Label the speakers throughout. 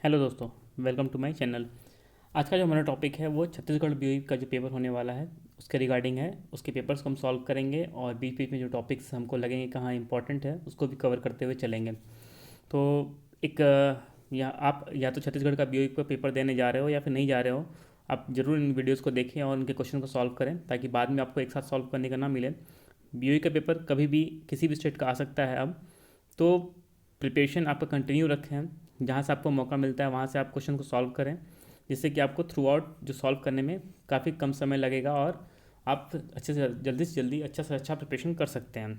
Speaker 1: Hello दोस्तों, welcome to my channel. आज का जो हमारा टॉपिक है वो छत्तीसगढ़ बीओई का जो पेपर होने वाला है उसके रिगार्डिंग है। उसके पेपर्स को हम सॉल्व करेंगे और बीच बीच में जो टॉपिक्स हमको लगेंगे कहाँ इंपॉर्टेंट है उसको भी कवर करते हुए चलेंगे। तो एक या आप या तो छत्तीसगढ़ का बीओई का पेपर देने जा रहे हो या फिर नहीं जा रहे हो, आप ज़रूर इन वीडियोज़ को देखें और उनके क्वेश्चन को सॉल्व करें ताकि बाद में आपको एक साथ सॉल्व करने का ना मिले। बीओई का पेपर कभी भी किसी भी स्टेट का आ सकता है अब, तो प्रिपरेशन आपका कंटिन्यू रखें। जहाँ से आपको मौका मिलता है वहाँ से आप क्वेश्चन को सॉल्व करें, जिससे कि आपको थ्रू आउट जो सॉल्व करने में काफ़ी कम समय लगेगा और आप अच्छे से जल्दी अच्छा से अच्छा प्रिपरेशन कर सकते हैं।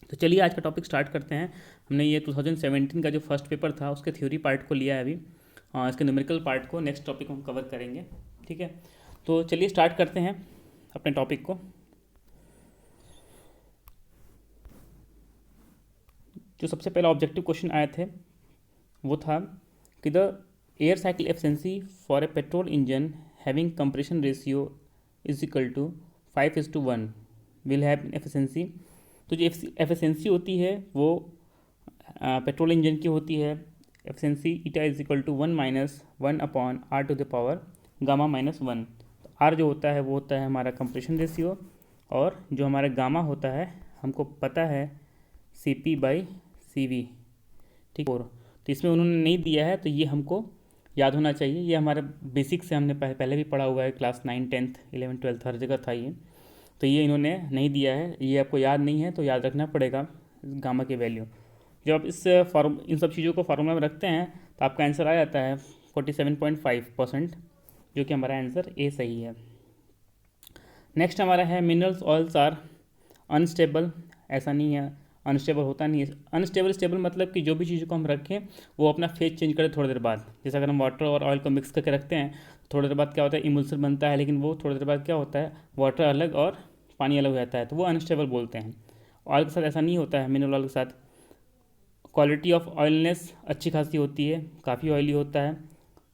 Speaker 1: तो चलिए आज का टॉपिक स्टार्ट करते हैं। हमने ये 2017 का जो फर्स्ट पेपर था उसके थ्योरी पार्ट को लिया है अभी, इसके न्यूमेरिकल पार्ट को नेक्स्ट टॉपिक हम कवर करेंगे। ठीक है, तो चलिए स्टार्ट करते हैं अपने टॉपिक को। जो सबसे पहला ऑब्जेक्टिव क्वेश्चन आए थे वो था कि the air cycle efficiency for a petrol engine having compression ratio is equal to 5:1 will have efficiency. तो जो एफिशिएंसी होती है वो पेट्रोल इंजन की होती है efficiency eta is equal to 1-1/r⁻⁻1। तो आर जो होता है वो होता है हमारा कंप्रेशन रेशियो, और जो हमारा गामा होता है हमको पता है CP/CV। ठीक, और तो इसमें उन्होंने नहीं दिया है तो ये हमको याद होना चाहिए। ये हमारे बेसिक से हमने पहले भी पढ़ा हुआ है, क्लास 9, 10th, 11th, 12th हर जगह था ये। तो ये इन्होंने नहीं दिया है, ये आपको याद नहीं है तो याद रखना पड़ेगा गामा की वैल्यू। जब आप इस इन सब चीज़ों को फार्मूला में रखते हैं तो आपका आंसर आ जाता है 47.5%, जो कि हमारा आंसर ए सही है। नेक्स्ट हमारा है मिनरल्स ऑयल्स आर अनस्टेबल। ऐसा नहीं है, अनस्टेबल होता नहीं है। अनस्टेबल स्टेबल मतलब कि जो भी चीज़ को हम रखें वो अपना फेज चेंज करे थोड़ी देर बाद। जैसे अगर हम वाटर और ऑयल को मिक्स करके रखते हैं थोड़ी देर बाद क्या होता है, इमल्सन बनता है, लेकिन वो थोड़ी देर बाद क्या होता है, वाटर अलग और पानी अलग हो जाता है, तो वो अनस्टेबल बोलते हैं। ऑयल के साथ ऐसा नहीं होता है, मिनरल ऑयल के साथ क्वालिटी ऑफ ऑयलनेस अच्छी खासी होती है, काफ़ी ऑयली होता है,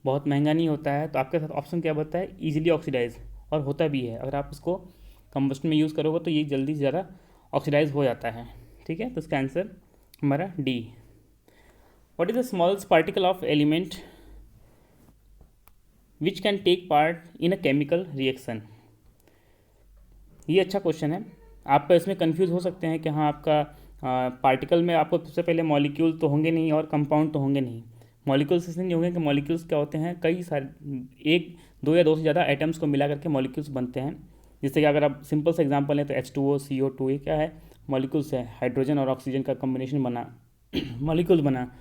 Speaker 1: बहुत महंगा नहीं होता है। तो आपके साथ ऑप्शन क्या बताता है, ईजिली ऑक्सीडाइज, और होता भी है। अगर आप इसको कंबस्टन में यूज़ करोगे तो ये जल्दी से ज़्यादा ऑक्सीडाइज हो जाता है। ठीक है, तो इसका आंसर हमारा D. What is the smallest particle of element which can take part in a chemical reaction. ये अच्छा क्वेश्चन है। आप इसमें कंफ्यूज हो सकते हैं कि हाँ आपका पार्टिकल में आपको सबसे पहले मॉलिक्यूल तो होंगे नहीं और कंपाउंड तो होंगे नहीं। मॉलिक्यूल्स इसलिए नहीं होंगे कि मॉलिक्यूल्स क्या होते हैं, कई सारे एक दो या दो से ज़्यादा आइटम्स को मिला करके मॉलिक्यूल्स बनते हैं। जैसे कि अगर आप सिंपल से एग्जांपल लें तो H2O, CO2, ये क्या है, मॉलिक्यूल्स है, हाइड्रोजन और ऑक्सीजन का कॉम्बिनेशन बना मॉलिक्यूल्स बना।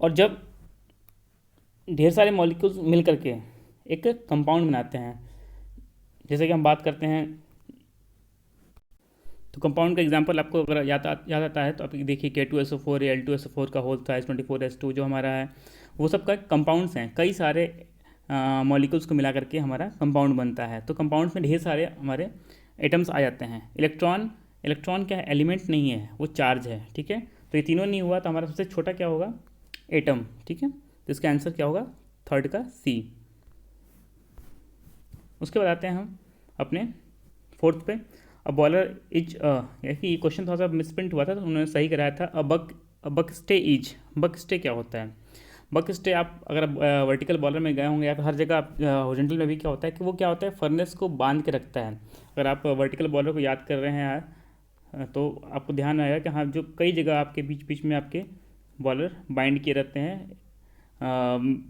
Speaker 1: और जब ढेर सारे मॉलिक्यूल्स मिल करके एक कंपाउंड बनाते हैं, जैसे कि हम बात करते हैं, तो कंपाउंड का एग्जांपल आपको अगर याद आता है तो आप देखिए K2SO4 या L2SO4 का होल साइज 24S2 जो हमारा है, वो सब का कंपाउंड्स हैं। कई सारे मॉलिक्यूल्स को मिला करके हमारा कंपाउंड बनता है। तो कंपाउंड्स में ढेर सारे हमारे एटम्स आ जाते हैं। इलेक्ट्रॉन, इलेक्ट्रॉन क्या है, एलिमेंट नहीं है, वो चार्ज है। ठीक है, तो ये तीनों नहीं हुआ तो हमारा सबसे छोटा क्या होगा, एटम। ठीक है, तो इसका आंसर क्या होगा, थर्ड का सी। उसके बाद आते हैं हम अपने फोर्थ पे। अ बॉलर इज ये क्वेश्चन थोड़ा सा मिसप्रिंट हुआ था तो उन्होंने सही कराया था। बक स्टे इज, बक स्टे क्या होता है, बक स्टे आप अगर वर्टिकल बॉलर में गए होंगे या फिर हर जगह आप हॉरिजॉन्टल में भी क्या होता है कि वो क्या होता है, फर्नेस को बांध के रखता है। अगर आप वर्टिकल बॉलर को याद कर रहे हैं यार तो आपको ध्यान आएगा कि हाँ जो कई जगह आपके बीच बीच में आपके बॉलर बाइंड किए रहते हैं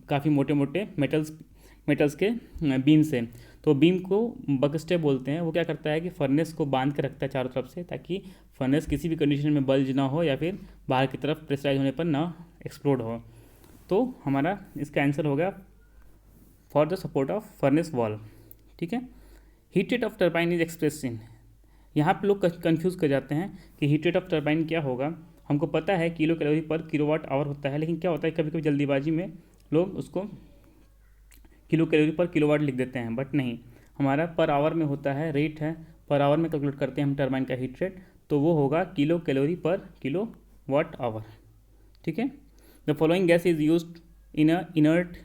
Speaker 1: काफ़ी मोटे मोटे मेटल्स के बीम से। तो बीम को बकस्टे बोलते हैं। वो क्या करता है कि फर्नेस को बांध के रखता है चारों तरफ से, ताकि फर्नेस किसी भी कंडीशन में बल्ज ना हो या फिर बाहर की तरफ प्रेशराइज होने पर ना एक्सप्लोड हो। तो हमारा इसका आंसर होगा for the support of furnace wall. ठीक है, heat rate of turbine is express इन, यहाँ पे लोग कन्फ्यूज़ कर जाते हैं कि हीट रेट ऑफ टर्बाइन क्या होगा। हमको पता है किलो कैलोरी पर किलोवाट आवर होता है, लेकिन क्या होता है कभी कभी जल्दीबाजी में लोग उसको किलो कैलोरी पर किलोवाट लिख देते हैं, बट नहीं, हमारा पर आवर में होता है, रेट है, पर आवर में कैलकुलेट करते हैं हम टर्बाइन का हीट रेट, तो वो होगा किलो कैलोरी पर किलो वाट आवर। ठीक है, the following gas is use in a inert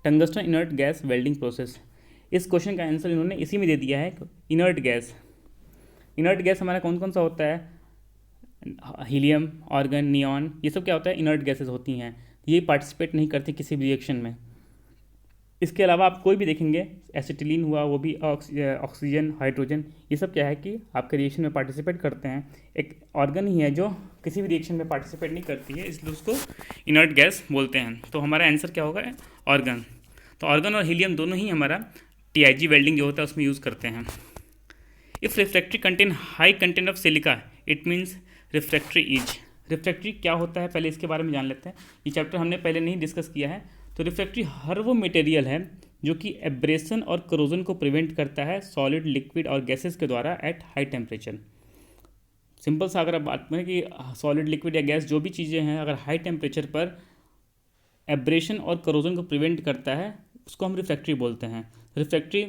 Speaker 1: tungsten inert gas welding process. इस क्वेश्चन का आंसर इन्होंने इसी में दे दिया है, इनर्ट गैस। इनर्ट गैस हमारा कौन कौन सा होता है, हीलियम, आर्गन, नियॉन, ये सब क्या होता है, इनर्ट गैसेस होती हैं। ये पार्टिसिपेट नहीं करती किसी भी रिएक्शन में। इसके अलावा आप कोई भी देखेंगे, एसिटिलीन हुआ, वो भी ऑक्सीजन, हाइड्रोजन, ये सब क्या है कि आपके रिएक्शन में पार्टिसिपेट करते हैं। एक ऑर्गन ही है जो किसी भी रिएक्शन में पार्टिसिपेट नहीं करती है, इसलिए उसको इनर्ट गैस बोलते हैं। तो हमारा आंसर क्या होगा, ऑर्गन। तो ऑर्गन और हीलियम दोनों ही हमारा TIG वेल्डिंग जो होता है उसमें यूज़ करते हैं। If refractory contain high content of silica it means refractory is. Refractory क्या होता है पहले इसके बारे में जान लेते हैं, ये चैप्टर हमने पहले नहीं डिस्कस किया है। तो रिफ्रैक्ट्री हर वो मटेरियल है जो कि एब्रेशन और करोजन को प्रिवेंट करता है सॉलिड, लिक्विड और गैसेस के द्वारा एट हाई टेम्परेचर। सिंपल सा अगर आप बात करें कि सॉलिड, लिक्विड या गैस जो भी चीज़ें हैं अगर हाई टेम्परेचर पर एब्रेशन और करोजन को प्रिवेंट करता है उसको हम रिफ्रैक्ट्री बोलते हैं। रिफ्रैक्ट्री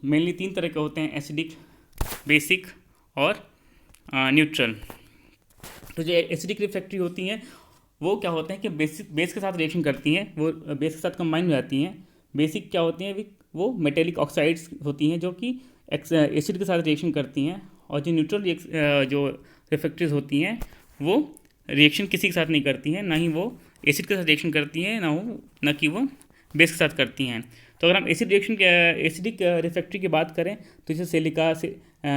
Speaker 1: मेनली 3 तरह के होते हैं, एसिडिक, बेसिक और न्यूट्रल। तो जो एसिडिक रिफ्रैक्ट्री होती हैं वो क्या होते हैं कि बेस के साथ रिएक्शन करती हैं, वो बेस के साथ कंबाइन हो जाती हैं। बेसिक क्या होती हैं, वो मेटेलिक ऑक्साइड्स होती हैं जो कि एसिड के साथ रिएक्शन करती हैं। और जो न्यूट्रल जो रिफ्रैक्ट्रीज होती हैं वो रिएक्शन किसी के साथ नहीं करती हैं, ना ही वो एसिड के साथ रिएक्शन करती हैं, ना कि वो बेस के साथ करती हैं। तो अगर हम एसिडिक रिफ्रैक्ट्री की बात करें तो जैसे silica,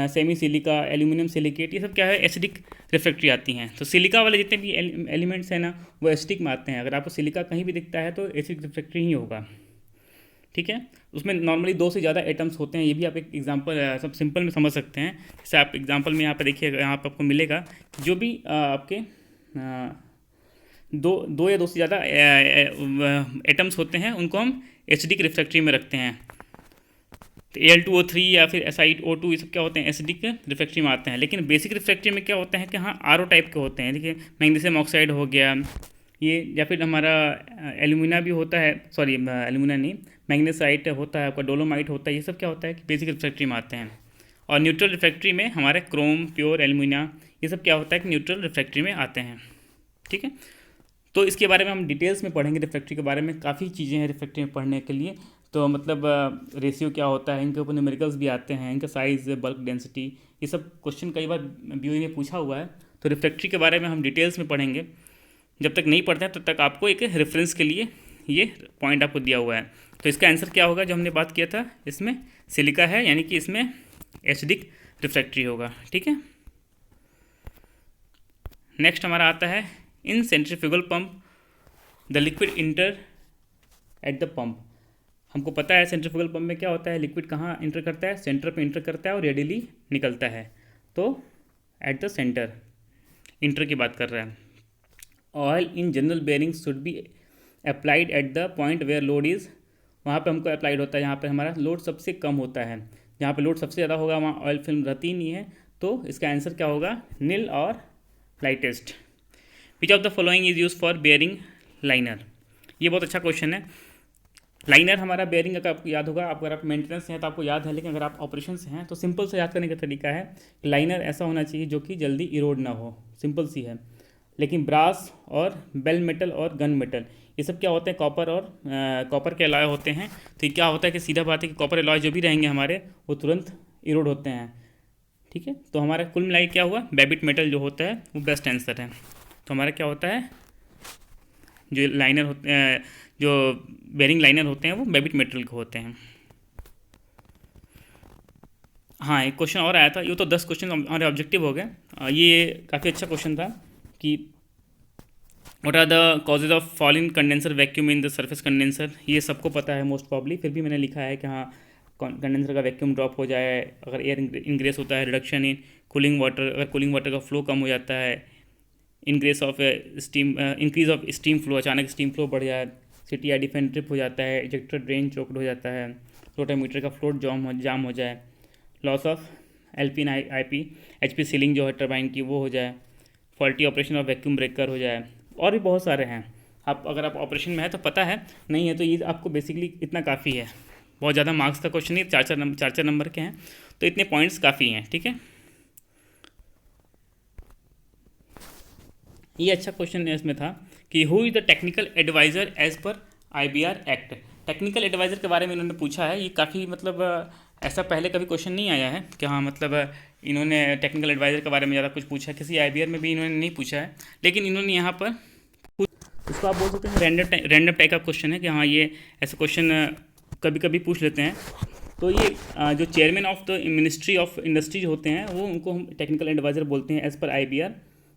Speaker 1: semi silica, aluminium silicate, ये सब क्या है, एसिडिक रिफ्रैक्ट्री आती हैं। तो सिलिका वाले जितने भी एलिमेंट्स हैं ना वो एसिडिक में आते हैं। अगर आपको सिलिका कहीं भी दिखता है तो एसिडिक रिफ्रैक्ट्री ही होगा, ठीक है। उसमें नॉर्मली 2 से ज़्यादा एटम्स होते हैं, ये भी आप एक एग्जांपल सब सिंपल में समझ सकते हैं। जैसे आप एग्जांपल में यहाँ पे देखिए, यहाँ पर आपको मिलेगा जो भी आपके दो या 2 से ज़्यादा एटम्स होते हैं उनको हम एसिडिक रिफ्रैक्ट्री में रखते हैं। तो Al2O3 या फिर SiO2 ये सब क्या होते हैं, एसिडिक रिफ्रैक्ट्री में आते हैं। लेकिन बेसिक रिफ्रैक्ट्री में क्या होता है कि हाँ RO टाइप के होते हैं। देखिए मैग्नीशियम ऑक्साइड हो गया ये, या फिर हमारा एल्यूमिना भी होता है, सॉरी एल्यूमिना नहीं, मैग्नेसाइट होता है, आपका डोलोमाइट होता है, ये सब क्या होता है कि बेसिक रिफ्रैक्ट्री में आते हैं। और न्यूट्रल रिफ्रैक्ट्री में हमारे क्रोम, प्योर एल्यूमिना, ये सब क्या होता है कि न्यूट्रल रिफ्रैक्ट्री में आते हैं, ठीक है। तो इसके बारे में हम डिटेल्स में पढ़ेंगे, रिफ्रैक्ट्री के बारे में काफ़ी चीज़ें हैं रिफ्रैक्ट्री में पढ़ने के लिए। तो मतलब रेशियो क्या होता है, इनके ऊपर न्यूमेरिकल्स भी आते हैं, इनका साइज़, बल्क डेंसिटी, ये सब क्वेश्चन कई बार BOE में पूछा हुआ है। तो रिफ्रैक्ट्री के बारे में हम डिटेल्स में पढ़ेंगे। जब तक नहीं पढ़ते हैं तब तक आपको एक रेफरेंस के लिए ये पॉइंट आपको दिया हुआ है। तो इसका आंसर क्या होगा, जो हमने बात किया था, इसमें सिलिका है, यानी कि इसमें एसिडिक रिफ्रैक्ट्री होगा, ठीक है। नेक्स्ट हमारा आता है in centrifugal pump the liquid enter at the pump. हमको पता है सेंट्रीफ्यूगल पंप में क्या होता है, लिक्विड कहाँ इंटर करता है, सेंटर पे इंटर करता है और रेडिली निकलता है। तो एट द सेंटर इंटर की बात कर रहा है। Oil in general bearing should be applied at the point where load is, वहाँ पे हमको अप्लाइड होता है जहाँ पे हमारा लोड सबसे कम होता है। जहाँ पे लोड सबसे ज़्यादा होगा वहाँ ऑयल फिल्म रहती नहीं है। तो इसका आंसर क्या होगा, नील और lightest. Which of the following is use for bearing liner. ये बहुत अच्छा क्वेश्चन है। लाइनर हमारा बेयरिंग का आपको याद होगा, अगर आप मेंटेनेंस से हैं तो आपको याद है, लेकिन अगर आप ऑपरेशन से हैं तो सिंपल से याद करने का तरीका है लाइनर ऐसा होना चाहिए जो कि जल्दी इरोड ना हो, सिंपल सी है। लेकिन ब्रास और बेल मेटल और गन मेटल ये सब क्या होते हैं, कॉपर के अलॉय होते हैं। तो ये क्या होता है कि सीधा बात है कि कॉपर अलॉय जो भी रहेंगे हमारे वो तुरंत इरोड होते हैं, ठीक है। तो हमारा कुल मिलाई क्या हुआ, बेबिट मेटल जो होता है वो बेस्ट आंसर है। तो हमारा क्या होता है, जो लाइनर होते हैं, जो बेरिंग लाइनर होते हैं वो बेबिट मेटल के होते हैं। हाँ, एक क्वेश्चन और आया था, ये तो 10 क्वेश्चन हमारे ऑब्जेक्टिव हो गए। ये काफ़ी अच्छा क्वेश्चन था कि what are the causes of fall in condenser vacuum in the surface condenser. ये सबको पता है मोस्ट प्रॉब्ली, फिर भी मैंने लिखा है कि हाँ कंडेंसर का वैक्यूम ड्रॉप हो जाए, अगर एयर इंक्रीज होता है, रिडक्शन इन कूलिंग वाटर, अगर कूलिंग वाटर का फ्लो कम हो जाता है, इंक्रीज ऑफ स्टीम फ्लो, अचानक स्टीम फ्लो बढ़ जाए, CTI डिफेंड ट्रिप हो जाता है, इजेक्टर ड्रेन चोक्ड हो जाता है, रोटामीटर का फ्लोट जाम हो जाए, loss of LP IP HP ceiling जो है टरबाइन की वो हो जाए, faulty operation of vacuum breaker हो जाए, और भी बहुत सारे हैं। अगर आप ऑपरेशन में है तो पता है, नहीं है तो ये आपको बेसिकली इतना काफ़ी है। बहुत ज़्यादा मार्क्स का क्वेश्चन नहीं, 4 नंबर के हैं, तो इतने पॉइंट्स काफ़ी हैं, ठीक है। ये अच्छा क्वेश्चन इसमें था कि who is the technical advisor as per IBR act. Technical advisor के बारे में इन्होंने पूछा है। ये काफ़ी मतलब ऐसा पहले कभी क्वेश्चन नहीं आया है कि हाँ मतलब इन्होंने टेक्निकल एडवाइज़र के बारे में ज़्यादा कुछ पूछा है। किसी IBR में भी इन्होंने नहीं पूछा है, लेकिन इन्होंने यहाँ पर उसको आप बोल सकते हैं रैंडम टाइप का क्वेश्चन है कि हाँ ये ऐसा क्वेश्चन कभी कभी पूछ लेते हैं। तो ये जो chairman of the ministry of industries होते हैं वो उनको हम टेक्निकल एडवाइज़र बोलते हैं एज़ पर IBR।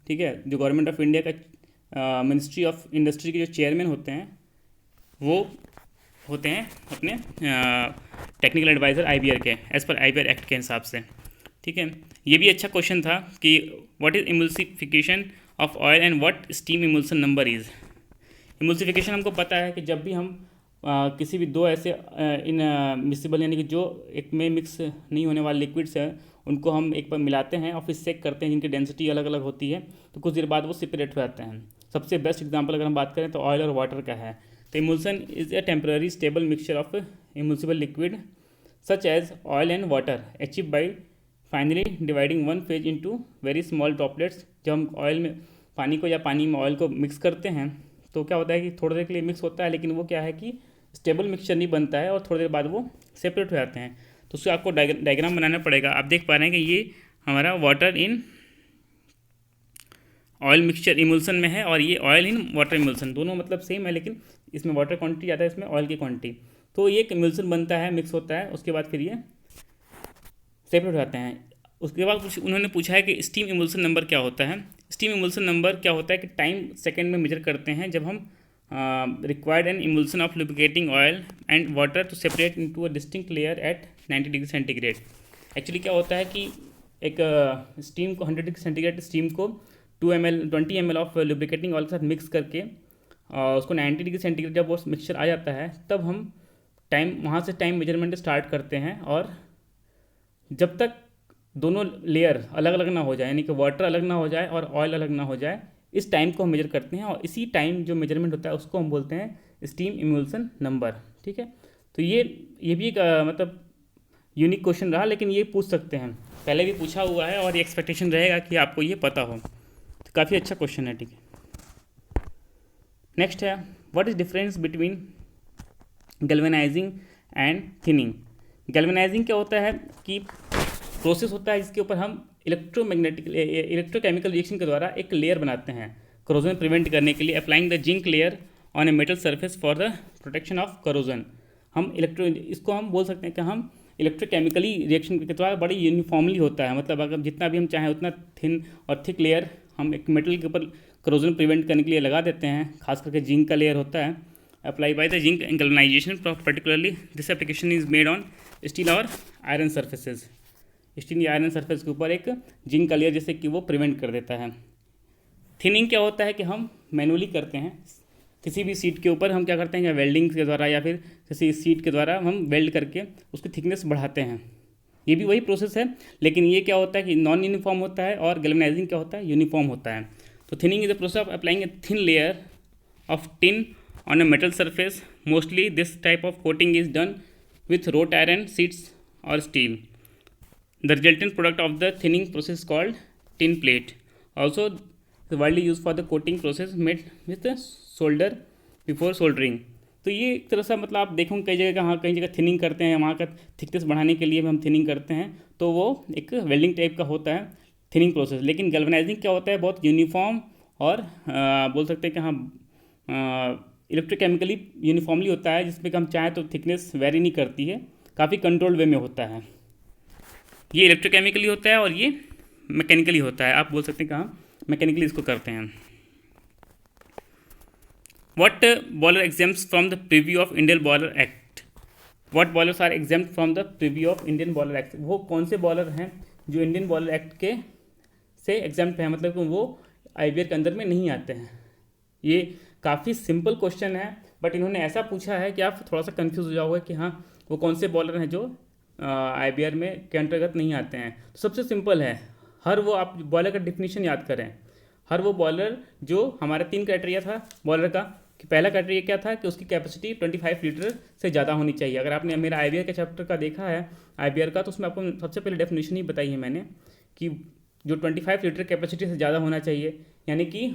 Speaker 1: ठीक है, जो गवर्नमेंट ऑफ इंडिया का मिनिस्ट्री ऑफ इंडस्ट्री के जो चेयरमैन होते हैं वो होते हैं अपने टेक्निकल एडवाइज़र IBR के एज़ पर IBR एक्ट के हिसाब से। ठीक है, ये भी अच्छा क्वेश्चन था कि what is emulsification of oil and what steam emulsion number is. Emulsification हमको पता है कि जब भी हम किसी भी दो ऐसे इन मिक्सिबल यानी कि जो एक में मिक्स नहीं होने वाले लिक्विड्स हैं उनको हम एक बार मिलाते हैं और फिर चेक करते हैं जिनकी डेंसिटी अलग अलग होती है, तो कुछ देर बाद वो सेपरेट हो जाते हैं। सबसे बेस्ट एग्जांपल अगर हम बात करें तो ऑयल और वाटर का है। तो emulsion is a temporary stable mixture of immiscible liquid such as oil and water achieve by finely dividing one phase into very small droplets. जब हम ऑयल में पानी को या पानी में ऑयल को मिक्स करते हैं तो क्या होता है कि थोड़ी देर के लिए मिक्स होता है, लेकिन वो क्या है कि स्टेबल मिक्सचर नहीं बनता है और थोड़ी देर बाद वो सेपरेट हो जाते हैं। तो उससे आपको डायग्राम बनाना पड़ेगा। आप देख पा रहे हैं कि ये हमारा water in oil mixture emulsion में है और ये ऑयल इन वाटर इमल्सन, दोनों मतलब सेम है, लेकिन इसमें वाटर क्वांटिटी ज़्यादा है, इसमें ऑयल की क्वांटिटी। तो ये एक इमल्सन बनता है, मिक्स होता है, उसके बाद फिर ये सेपरेट हो जाते हैं। उसके बाद उन्होंने पूछा है कि स्टीम इमल्सन नंबर क्या होता है। स्टीम इमल्सन नंबर क्या होता है कि टाइम सेकेंड में मेजर करते हैं जब हम required an emulsion of lubricating oil and water to separate into a distinct layer at 90 degree centigrade. Actually क्या होता है कि एक स्टीम को 100 डिग्री सेंटीग्रेड स्टीम को 20 ml ऑफ लुब्रिकेटिंग ऑयल के साथ मिक्स करके उसको 90 डिग्री सेंटीग्रेड जब वो मिक्सचर आ जाता है तब हम टाइम वहाँ से टाइम मेजरमेंट स्टार्ट करते हैं और जब तक दोनों लेयर अलग अलग ना हो जाए, यानी कि वाटर अलग ना हो जाए और ऑयल अलग ना हो जाए, इस टाइम को हम मेजर करते हैं और इसी टाइम जो मेजरमेंट होता है उसको हम बोलते हैं स्टीम इमल्सन नंबर। ठीक है, तो ये भी एक मतलब यूनिक क्वेश्चन रहा, लेकिन ये पूछ सकते हैं, पहले भी पूछा हुआ है और ये एक्सपेक्टेशन रहेगा कि आपको ये पता हो, तो काफ़ी अच्छा क्वेश्चन है। ठीक है, नेक्स्ट है what is difference between galvanising and thinning. Galvanising क्या होता है कि प्रोसेस होता है जिसके ऊपर हम इलेक्ट्रोकेमिकल रिएक्शन के द्वारा एक लेयर बनाते हैं करोजन प्रिवेंट करने के लिए, applying the zinc layer on a metal surface for the protection of corrosion. हम इसको हम बोल सकते हैं कि हम इलेक्ट्रोकेमिकली रिएक्शन के द्वारा बड़ी यूनिफॉर्मली होता है, मतलब अगर जितना भी हम चाहें उतना थिन और थिक लेयर हम एक मेटल के ऊपर करोजन प्रिवेंट करने के लिए लगा देते हैं, खास करके जिंक का लेयर होता है। Apply by the zinc galvanisation, particularly this application is made on steel और आयरन सर्फेसेज। स्टील या आयरन सरफेस के ऊपर एक जिंक का लेयर जैसे कि वो प्रिवेंट कर देता है। थिनिंग क्या होता है कि हम मैनुअली करते हैं, किसी भी सीट के ऊपर हम क्या करते हैं, या वेल्डिंग के द्वारा या फिर किसी सीट के द्वारा हम वेल्ड करके उसकी थिकनेस बढ़ाते हैं। ये भी वही प्रोसेस है, लेकिन ये क्या होता है कि नॉन यूनिफॉर्म होता है और गैल्वेनाइजिंग क्या होता है, यूनिफॉर्म होता है। तो thinning is the process of applying a thin layer of tin on a metal surface. Mostly this type of coating is done with road iron sheets और steel. The resultant product of the thinning process is called tin plate. Also, is widely used for the coating process made with the solder before soldering. तो ये एक तरह से मतलब आप देखोगे कई जगह हाँ कई जगह थिनिंग करते हैं, वहाँ का थिकनेस बढ़ाने के लिए भी हम थिनिंग करते हैं, तो वो एक वेल्डिंग टाइप का होता है थिनिंग प्रोसेस। लेकिन गैल्वेनाइजिंग क्या होता है, बहुत यूनिफॉर्म और बोल सकते हैं कि हाँ इलेक्ट्रोकेमिकली यूनिफॉर्मली होता है, जिसमें कि हम चाहें तो थिकनेस वेरी नहीं करती है, काफ़ी कंट्रोल्ड वे में होता है। ये इलेक्ट्रोकेमिकली होता है और ये मैकेनिकली होता है, आप बोल सकते हैं कहाँ मैकेनिकली इसको करते हैं। What boiler exempt from the purview of Indian boiler act. What boilers are exempted from the purview of Indian boiler act. वो कौन से बॉयलर हैं जो इंडियन बॉयलर एक्ट के से एग्जाम्प्ट हैं, मतलब कि वो IBR के अंदर में नहीं आते हैं। ये काफ़ी सिंपल क्वेश्चन है, बट इन्होंने ऐसा पूछा है कि आप थोड़ा सा कन्फ्यूज हो जाओगे कि हाँ वो कौन से बॉलर हैं जो IBR में के अंतर्गत नहीं आते हैं। तो सबसे सिंपल है, हर वो आप बॉलर का डिफिनीशन याद करें, हर वो बॉलर जो हमारा 3 क्राइटेरिया था बॉलर का, कि पहला क्राइटेरिया क्या था कि उसकी कैपेसिटी 25 लीटर से ज़्यादा होनी चाहिए। अगर आपने मेरा IBR के चैप्टर का देखा है IBR का, तो उसमें आपको सबसे पहले डेफिनेशन ही बताई है मैंने कि जो 25 लीटर कैपेसिटी से ज़्यादा होना चाहिए, यानी कि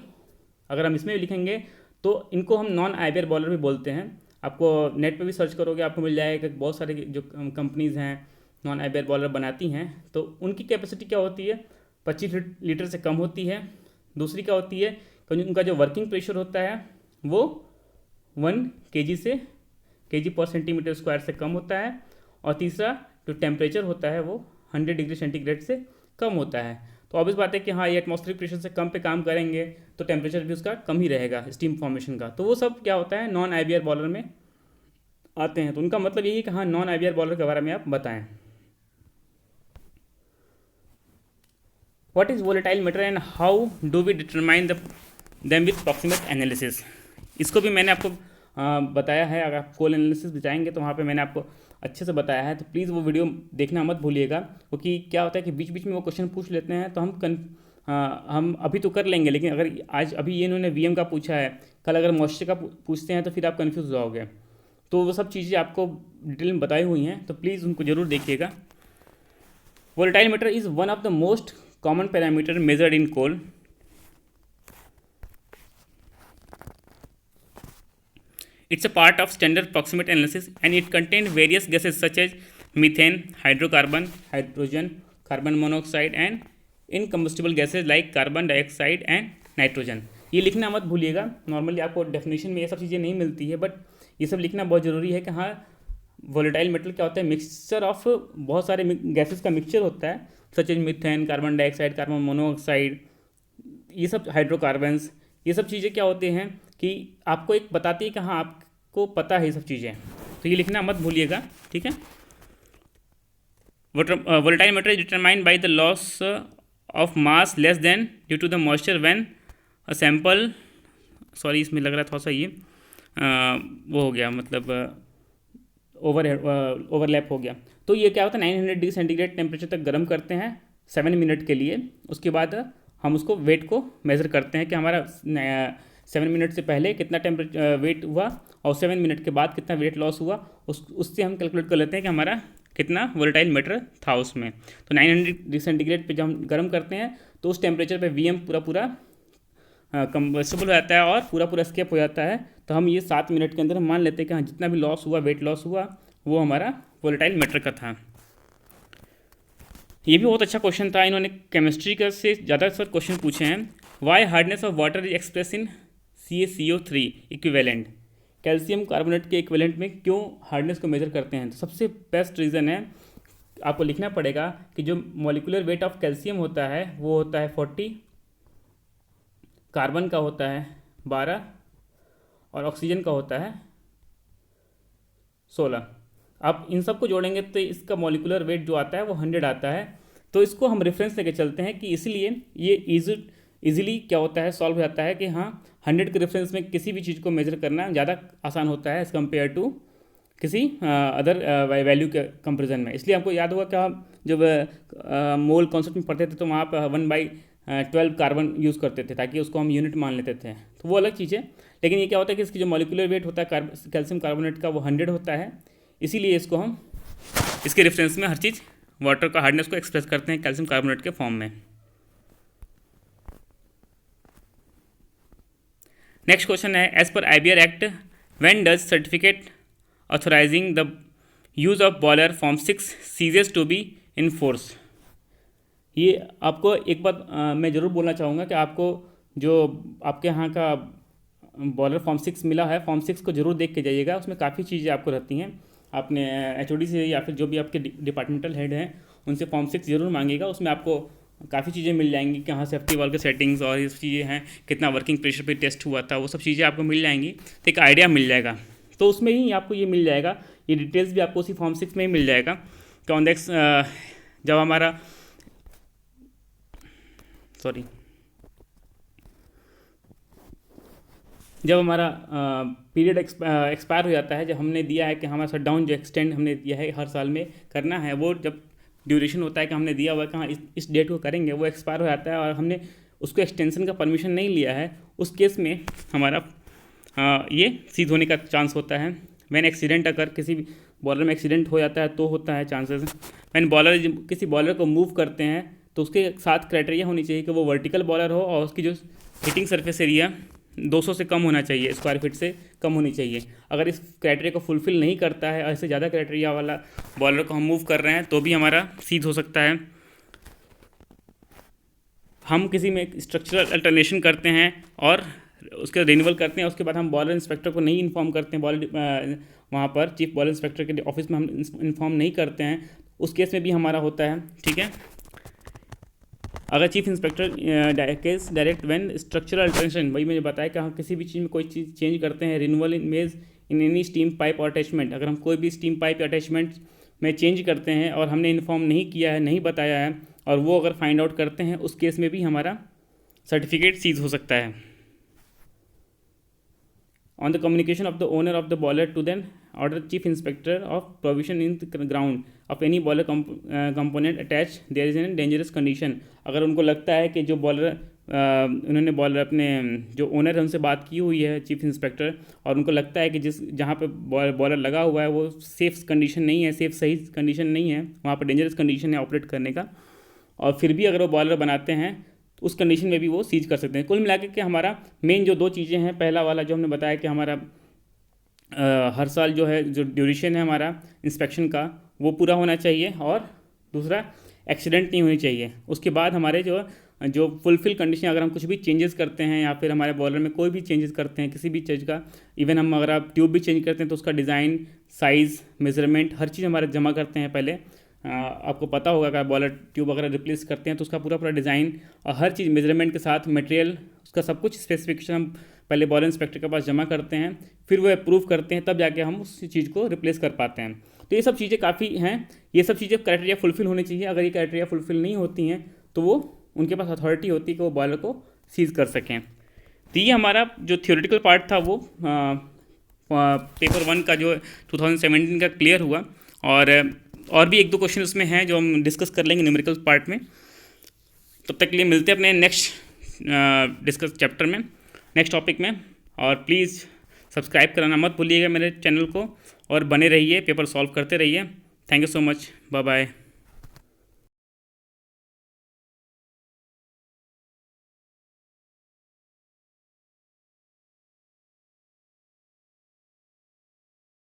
Speaker 1: अगर हम इसमें भी लिखेंगे तो इनको हम नॉन IBR बॉलर भी बोलते हैं। आपको नेट पे भी सर्च करोगे आपको मिल जाएगा कि बहुत सारे जो कंपनीज़ हैं नॉन IBR बॉलर बनाती हैं, तो उनकी कैपेसिटी क्या होती है, 25 लीटर से कम होती है। दूसरी क्या होती है, उनका जो वर्किंग प्रेशर होता है वो 1 kg/cm² से कम होता है, और तीसरा जो टेम्परेचर होता है वो 100 डिग्री सेंटीग्रेड से कम होता है। तो ऑब्वियस बात है कि हाँ, ये एटमॉस्फेरिक प्रेशर से कम पे काम करेंगे तो टेम्परेचर भी उसका कम ही रहेगा स्टीम फॉर्मेशन का। तो वो सब क्या होता है, नॉन आईवीआर बॉयलर में आते हैं। तो उनका मतलब यही है कि हाँ, नॉन आईवीआर बॉयलर के बारे में आप बताएं। What is volatile matter and how do we determine them with proximate analysis. इसको भी मैंने आपको बताया है। अगर आप कोल एनालिसिस भी जाएंगे तो वहाँ पे मैंने आपको अच्छे से बताया है, तो प्लीज़ वो वीडियो देखना मत भूलिएगा। क्योंकि क्या होता है कि बीच बीच में वो क्वेश्चन पूछ लेते हैं, तो हम अभी तो कर लेंगे, लेकिन अगर आज अभी ये इन्होंने वीएम का पूछा है, कल अगर मॉइस्चर का पूछते हैं तो फिर आप कन्फ्यूज हो जाओगे। तो वो सब चीज़ें आपको डिटेल में बताई हुई हैं, तो प्लीज़ उनको जरूर देखिएगा। Volatile matter is one of the most common parameter measured in coal. It's a part of standard proximate analysis and it contains various gases such as methane, hydrocarbon, hydrogen, carbon monoxide and incombustible gases like carbon dioxide and nitrogen। ये लिखना मत भूलिएगा। Normally आपको definition में ये सब चीज़ें नहीं मिलती है, बट ये सब लिखना बहुत ज़रूरी है कि हाँ, वोलेटाइल मेटल क्या होता है, मिक्सचर ऑफ बहुत सारे गैसेस का मिक्सचर होता है, such as methane, carbon dioxide, carbon monoxide, ये सब हाइड्रोकार्बन्स। ये सब चीज़ें क्या होते हैं कि आपको एक बताती है कि हाँ, आपको पता है ये सब चीज़ें, तो ये लिखना मत भूलिएगा, ठीक है। Volatile matter is determined by the loss of mass less than due to the moisture when a sample, sorry इसमें लग रहा था थोड़ा सा ये वो हो गया, मतलब ओवरलैप हो गया। तो ये क्या होता है, 900 डिग्री सेंटीग्रेड टेम्परेचर तक गर्म करते हैं 7 मिनट के लिए। उसके बाद हम उसको वेट को मेज़र करते हैं कि हमारा 7 मिनट से पहले कितना टेम्परेचर वेट हुआ और 7 मिनट के बाद कितना वेट लॉस हुआ, उससे हम कैलकुलेट कर लेते हैं कि हमारा कितना वोलेटाइल मैटर था उसमें। तो 900 डिग्री सेंटीग्रेड पे जब हम गर्म करते हैं तो उस टेम्परेचर पे वीएम पूरा कंबस्टिबल हो जाता है और पूरा स्केप हो जाता है। तो हम ये 7 मिनट के अंदर हम मान लेते हैं कि हाँ, जितना भी लॉस हुआ, वेट लॉस हुआ, वो हमारा वोलेटाइल मैटर का था। ये भी बहुत अच्छा क्वेश्चन था। इन्होंने केमिस्ट्री का से ज़्यादा सर क्वेश्चन पूछे हैं। Why hardness of water is express in CaCO3 equivalent. Calcium carbonate के इक्विवेलेंट में क्यों हार्डनेस को मेजर करते हैं? तो सबसे बेस्ट रीज़न है, आपको लिखना पड़ेगा कि जो मॉलिक्यूलर वेट ऑफ कैल्शियम होता है वो होता है 40, कार्बन का होता है 12 और ऑक्सीजन का होता है 16। आप इन सब को जोड़ेंगे तो इसका मॉलिक्यूलर वेट जो आता है वो 100 आता है। तो इसको हम रेफरेंस लेके चलते हैं कि इसलिए ये इजीली क्या होता है, सॉल्व हो जाता है कि हाँ, 100 के रेफरेंस में किसी भी चीज़ को मेजर करना ज़्यादा आसान होता है एज़ कम्पेयर टू किसी अदर वैल्यू के कंपेरिजन में। इसलिए आपको याद होगा कि हम जब मोल कॉन्सेप्ट में पढ़ते थे तो वहाँ पर 1/12 कार्बन यूज़ करते थे ताकि उसको हम यूनिट मान लेते थे, तो वो अलग चीज़ है। लेकिन ये क्या होता है कि इसकी जो मॉलिक्यूलर वेट होता है कैल्शियम कार्बोनेट का वो 100 होता है। इसीलिए इसको हम इसके रेफरेंस में हर चीज़ वाटर का हार्डनेस को एक्सप्रेस करते हैं कैल्शियम कार्बोनेट के फॉर्म में। नेक्स्ट क्वेश्चन है, as per IBR act when does certificate authorising the use of boiler form 6 ceases to be in force. ये आपको एक बात मैं ज़रूर बोलना चाहूँगा कि आपको जो आपके यहाँ का बॉयलर फॉर्म 6 मिला है, फॉर्म 6 को जरूर देख के जाइएगा। उसमें काफ़ी चीज़ें आपको रहती हैं। आपने HOD से या फिर जो भी आपके डिपार्टमेंटल हेड हैं उनसे फॉर्म 6 जरूर मांगिएगा। उसमें आपको काफ़ी चीज़ें मिल जाएंगी कि हाँ, सेफ्टी वाल्व के सेटिंग्स और ये चीज़ें हैं, कितना वर्किंग प्रेशर पे टेस्ट हुआ था, वो सब चीज़ें आपको मिल जाएंगी, तो एक आइडिया मिल जाएगा। तो उसमें ही आपको ये मिल जाएगा, ये डिटेल्स भी आपको उसी फॉर्म 6 में ही मिल जाएगा। कि ऑन नेक्स्ट जब हमारा जब हमारा पीरियड एक्सपायर हो जाता है, जब हमने दिया है कि हमारा शटडाउन जो एक्सटेंड हमने दिया है हर साल में करना है, वो जब ड्यूरेशन होता है कि हमने दिया हुआ है कि हाँ इस डेट को करेंगे, वो एक्सपायर हो जाता है और हमने उसको एक्सटेंशन का परमिशन नहीं लिया है, उस केस में हमारा ये सीध होने का चांस होता है। वैन एक्सीडेंट, अगर किसी भी बॉलर में एक्सीडेंट हो जाता है तो होता है चांसेस। वैन बॉलर किसी बॉलर को मूव करते हैं तो उसके साथ क्राइटेरिया होनी चाहिए कि वो वर्टिकल बॉलर हो और उसकी जो हिटिंग सरफेस एरिया 200 से कम होना चाहिए, स्क्वायर फीट से कम होनी चाहिए। अगर इस क्राइटेरिया को फुलफिल नहीं करता है, ऐसे ज़्यादा क्राइटेरिया वाला बॉलर को हम मूव कर रहे हैं तो भी हमारा सीध हो सकता है। हम किसी में स्ट्रक्चरल अल्टरनेशन करते हैं और उसके रिन्यूअल करते हैं, उसके बाद हम बॉयलर इंस्पेक्टर को नहीं इन्फॉर्म करते हैं, बॉयलर वहाँ पर चीफ बॉयलर इंस्पेक्टर के ऑफिस में हम इन्फॉर्म नहीं करते हैं, उस केस में भी हमारा होता है। ठीक है, अगर chief inspector case direct when structural alteration, वही मैंने बताया कि हम किसी भी चीज़ में कोई चीज़ चेंज करते हैं, रिन्यूअल इन मेज इन एनी स्टीम पाइप और अटैचमेंट, अगर हम कोई भी स्टीम पाइप अटैचमेंट में चेंज करते हैं और हमने इन्फॉर्म नहीं किया है, नहीं बताया है, और वो अगर फाइंड आउट करते हैं, उस केस में भी हमारा सर्टिफिकेट सीज हो सकता है। On the communication of the owner of the boiler to then order chief inspector of provision in ground of any boiler component attach there is an dangerous condition, अगर उनको लगता है कि जो बॉयलर उन्होंने बॉयलर अपने जो ओनर है उनसे बात की हुई है चीफ इंस्पेक्टर, और उनको लगता है कि जिस जहाँ पे बॉयलर लगा हुआ है वो सेफ कंडीशन नहीं है, सेफ सही कंडीशन नहीं है, वहाँ पर डेंजरस कंडीशन है ऑपरेट करने का, और फिर भी अगर वो बॉयलर बनाते हैं तो उस कंडीशन में भी वो सीज कर सकते हैं। कुल मिला के हमारा मेन जो दो चीज़ें हैं, पहला वाला जो हमने बताया कि हमारा हर साल जो है जो ड्यूरेशन है हमारा इंस्पेक्शन का वो पूरा होना चाहिए, और दूसरा एक्सीडेंट नहीं होनी चाहिए। उसके बाद हमारे जो फुलफिल कंडीशन, अगर हम कुछ भी चेंजेस करते हैं या फिर हमारे बॉयलर में कोई भी चेंजेस करते हैं किसी भी चीज़ का, इवन हम अगर आप ट्यूब भी चेंज करते हैं तो उसका डिज़ाइन, साइज़, मेजरमेंट, हर चीज़ हमारे जमा करते हैं पहले। आपको पता होगा कि बॉयलर ट्यूब अगर रिप्लेस करते हैं तो उसका पूरा डिज़ाइन और हर चीज़ मेजरमेंट के साथ मटेरियल, उसका सब कुछ स्पेसिफिकेशन हम पहले बॉयलर इंस्पेक्टर के पास जमा करते हैं, फिर वो अप्रूव करते हैं, तब जाके हम उस चीज़ को रिप्लेस कर पाते हैं। तो ये सब चीज़ें काफ़ी हैं, ये सब चीज़ें क्राइटेरिया फुलफिल होनी चाहिए। अगर ये क्राइटेरिया फुलफिल नहीं होती हैं तो वो उनके पास अथॉरिटी होती है कि वो बॉयलर को सीज कर सकें। तो ये हमारा जो थियोरेटिकल पार्ट था वो पेपर 1 का जो 2017 का क्लियर हुआ, और भी एक दो क्वेश्चन उसमें हैं जो हम डिस्कस कर लेंगे न्यूमेरिकल पार्ट में। तब तक के लिए मिलते हैं अपने नेक्स्ट डिस्कस चैप्टर में, नेक्स्ट टॉपिक में, और प्लीज़ सब्सक्राइब कराना मत भूलिएगा मेरे चैनल को, और बने रहिए, पेपर सॉल्व करते रहिए। Thank you so much, bye bye.